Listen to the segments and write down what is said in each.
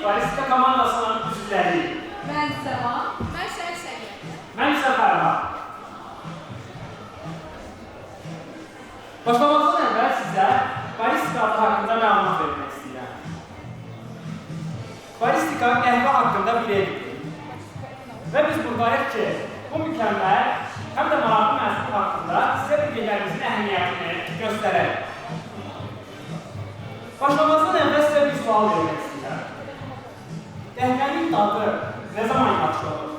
Baristika komandasının üzvləriyik. Mən Səma. Mən Sərsəngə. Mən isə Fərha. Başlamazdan əvvəl sizə baristika adı haqqında məlumat vermək istəyirəm. Baristika qəhvə haqqında bir elmdir. Və biz buradayıq ki, bu mükəmməl, həm də maraqlı məhsul haqqında sizə bilgilərimizin əhəmiyyətini göstərək. Başlamazdan əvvəl sizə bir sual vermək istəyirəm. Qəhvənin dadı nə zaman yaxşı olur?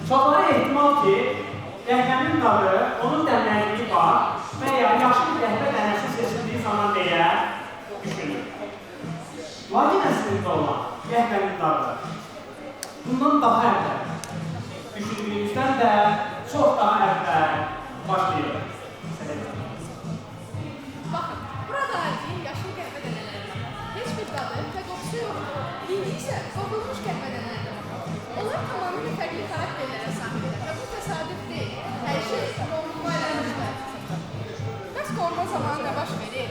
Çoxları ehtimal ki, qəhvənin dadı, onun dəmləndiyi var və ya yaxşı bir qəhvə dənəsi seçildiyi zaman deyə düşünür. Lakin əslində olan qəhvənin dadı bundan daha əvvəl, düşündüyümüzdən də çox daha əvvəl başlayır. Baxın, burada adi yaşıl qəhvə dənələri var. Heç bir dadı və qoxusu yoxdur. İndi isə qoxulmuş qəhvə dənələri var. Onlar tamamilə fərqli xarakterlərə sahibdir və bu təsadüf deyil. Hər şey qorunma ilə müştərikdir. Bəs qorunma zamanı nə baş verir?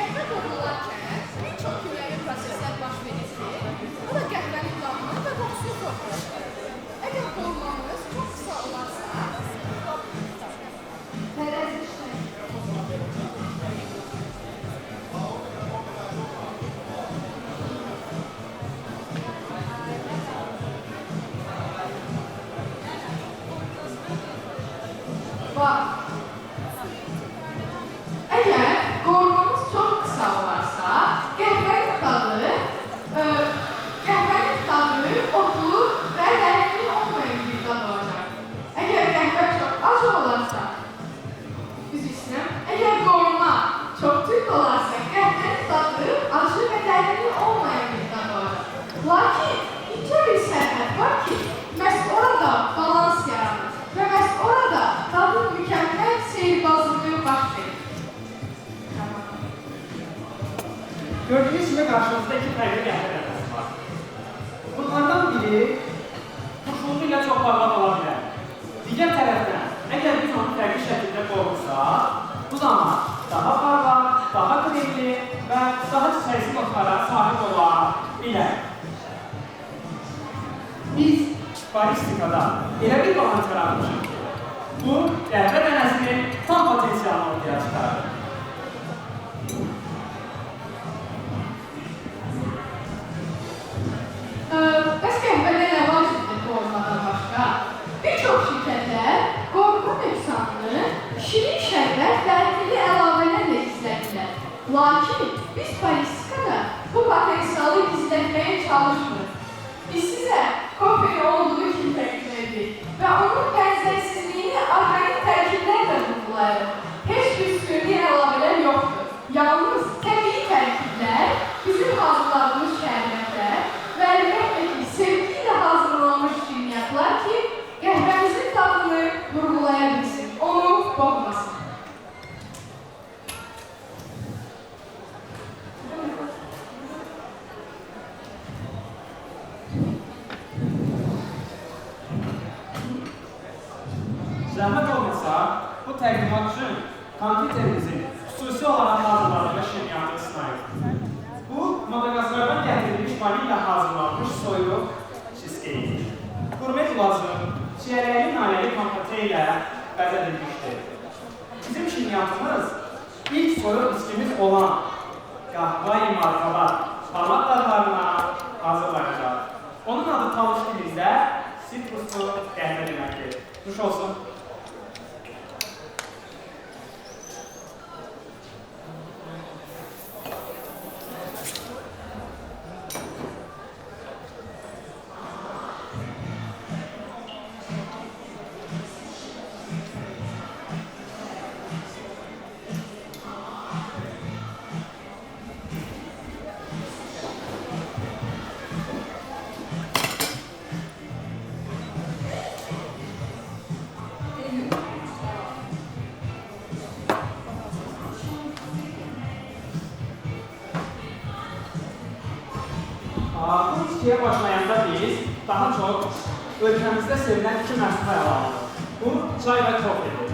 Qəhvə qorularkən bir çox kimyəvi proseslər baş verir ki, bu da qəhvənin dadını və qoxusunu qorunur. Əgər qorunmamız çox qısa olarsa, Əgər qorumamız çox qısa olarsa, qəhvənin dadı otlu və rəngli olmayan bir dad olacaq. Əgər qəhvə çox az olarsa, əgər qoruma çox tünd olarsa, qəhvənin dadı acı və rəngli olmayan bir dad olacaq. Lakin incə bir sərhəd var ki, məhz orada balans yaranır və məhz orada dadın mükəmməl seyrbazlığı baş verir. Gördüyünüz kimi qarşınızda iki fərqli qəhvə dənəsi var. Bunlardan biri turşuluğu ilə çox parlaq ola bilər. Digər tərəfdən, əgər biz onu fərqli şəkildə qorursaq, bu zaman daha parlaq, daha kremli və daha çiçəkli notlara sahib ola bilər. Biz baristikada elə bir balans yaratmışıq ki, bu qəhvə dənəsinin tam potensialını ortaya çıxarır. Bəs qəhvədə nə vacibdir qorumadan başqa? Bir çox şirkətlər qoruma nöqsanını şirin şərbət və ətli əlavələrlə gizlədirlər. Lakin biz baristikada bu potensialı gizlətməyə çalışmırıq. Biz sizə kofenin olduğu kimi təklif edirik və onun bənzərsizliyini orqanik tərkiblərlə vurğulayırıq. Heç bir süni əlavələr yoxdur. Yalnız təbii tərkiblər, bizim hazırladığımız şərbətlər və əlbəttə ki, sevgi ilə hazırlanmış şirniyyatlar ki, qəhvəmizin tadını vurğulaya bilsin, onu boğmasın. Zəhmət olmasa, bu təqdimat üçün kompüterimizin xüsusi olaraq hazırladığı şirniyyatı isnayır. Bu, Madagaskaradan gətirilmiş vanilya hazırlanmış soyuq cheesecake. Qurmet ulazım, çiyələkli nanəli kompüte ilə bəzədilmişdir. Bizim şirniyyatımız ilk soyuq içkimiz olan qahva-i markava parmak dadlarına hazırlanacaq. Onun adı tanış dilimizdə sitruslu qəhvə deməkdir. Nuş olsun. Bu ilişkiyə başlayanda biz daha çox ölkəmizdə sevilən iki məhsul əlavədir. Bu, çay və kofedir.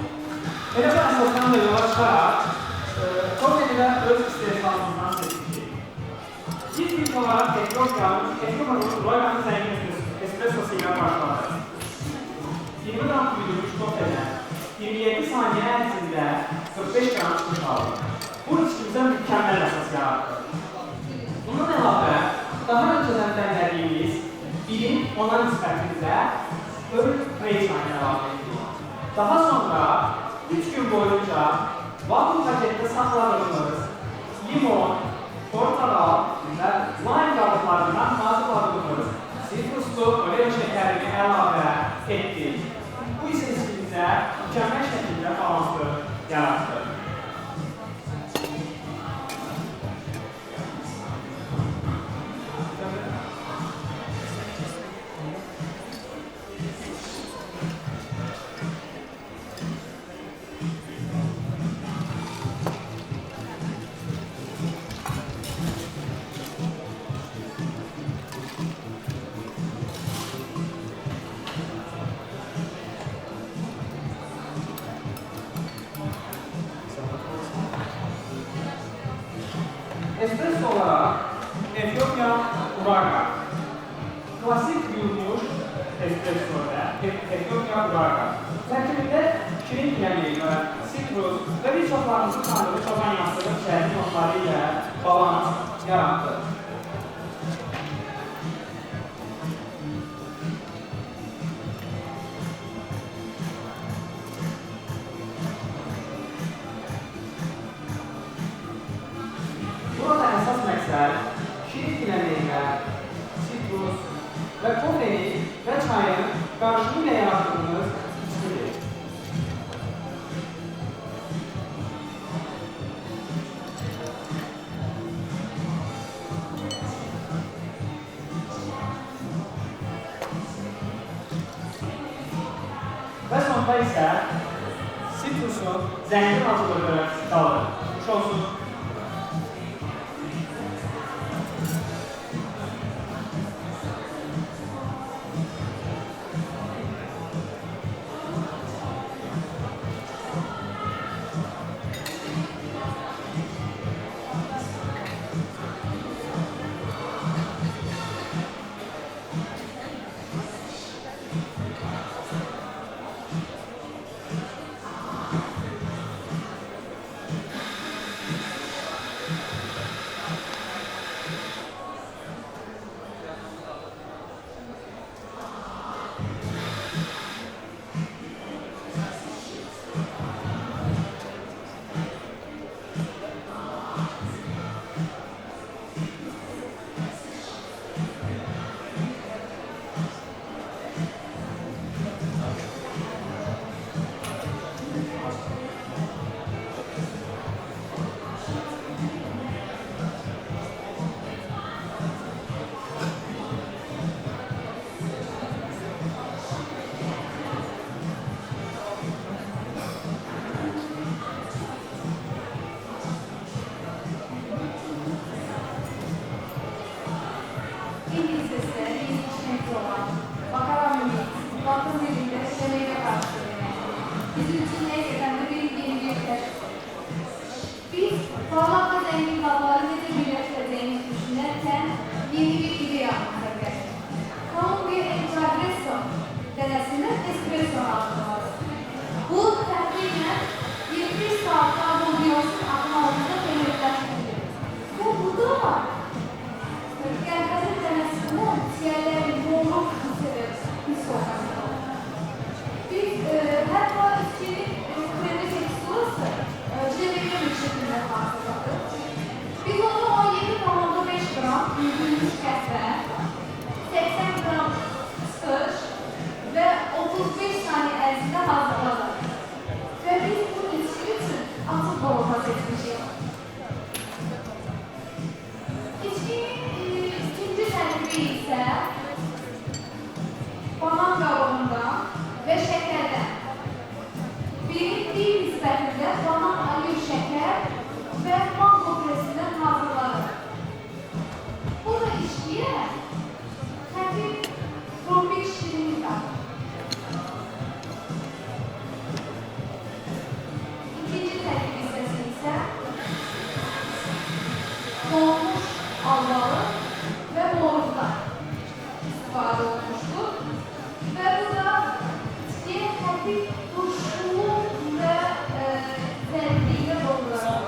Elə bu əsasdan da yola çıxaraq, kofeni də öz istehsalımızdan seçdik. İlk olaraq Etiopiyanın Roya'nın zəngin espressosu ilə başladı. 20 gram büyüdülmüş kofedən 27 saniyə ərzində 45 gram çıxış aldı. Bu içimizə mükəmməl əsas yarattı. Bundan əlavə, daha öncədən dəmlədiyimiz 1-in 10-a nisbətində öl reyçanı əlavə etdik. Daha sonra 3 gün boyunca vakum paketdə saxladığımız limon, portakal və lime qabıqlarından hazırladığımız sitruslu oreo şəkərini əlavə etdik. Bu isə içimizə mükəmməl şəkildə balanslı yarattı. Espresso olarak Etiyopya Uraga. Klasik yuyulmuş espressoda Etiyopya Uraga. Tərkibində şirin piyanik və sitrus və bir çoxlarımızın tanıdığı çoban yastığı şəhərin notları ilə balans yarattı. Burada əsas məqsəd şirin piyaniklə, sitrus və kofein və çayın qarışımı ilə yarattığımız içkidir. Və sonda isə sitrusun zəngin acılığı qalır. Xoş olsun. Banan, alüv şəkər və mango presindən hazırlanır. hafif turşulu ve zevkliyle dolduralım.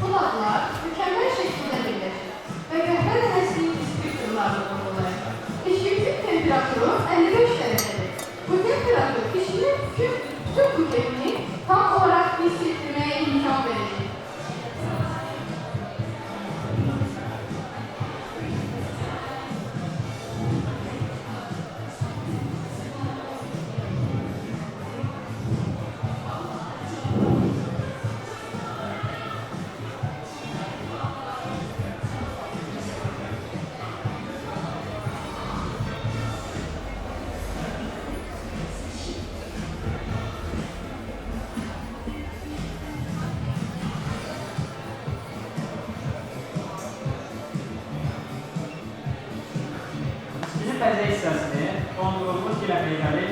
Kulaklar mükemmel şekilde birleşir ve kahve denesinin inspektörlarla olmalı. Pişiklik temperatürü 55 derecedir. Bu temperatur pişinin tüm kuvvetini tam olarak hissettirmeye imkan verir. Bizim bəzək hissəsini dondurulmuş gilə meyvəli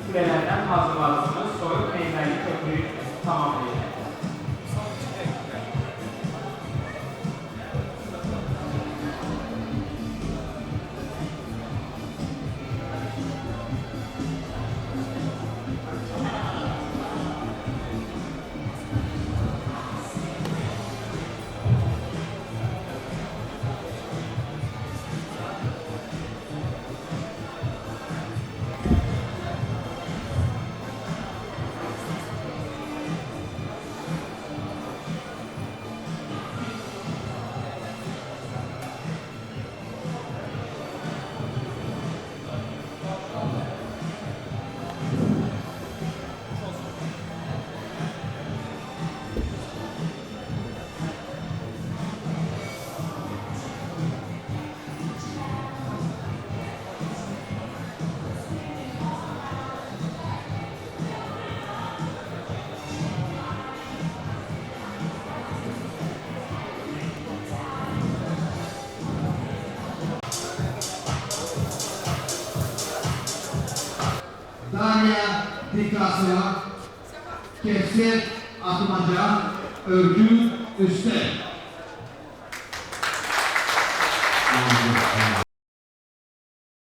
külələrdən hazırladığımız soyuq meyvəli köpüyü tamamlayacaq. Darya, diktasyon, kesit, atmaca, örgü, üstel.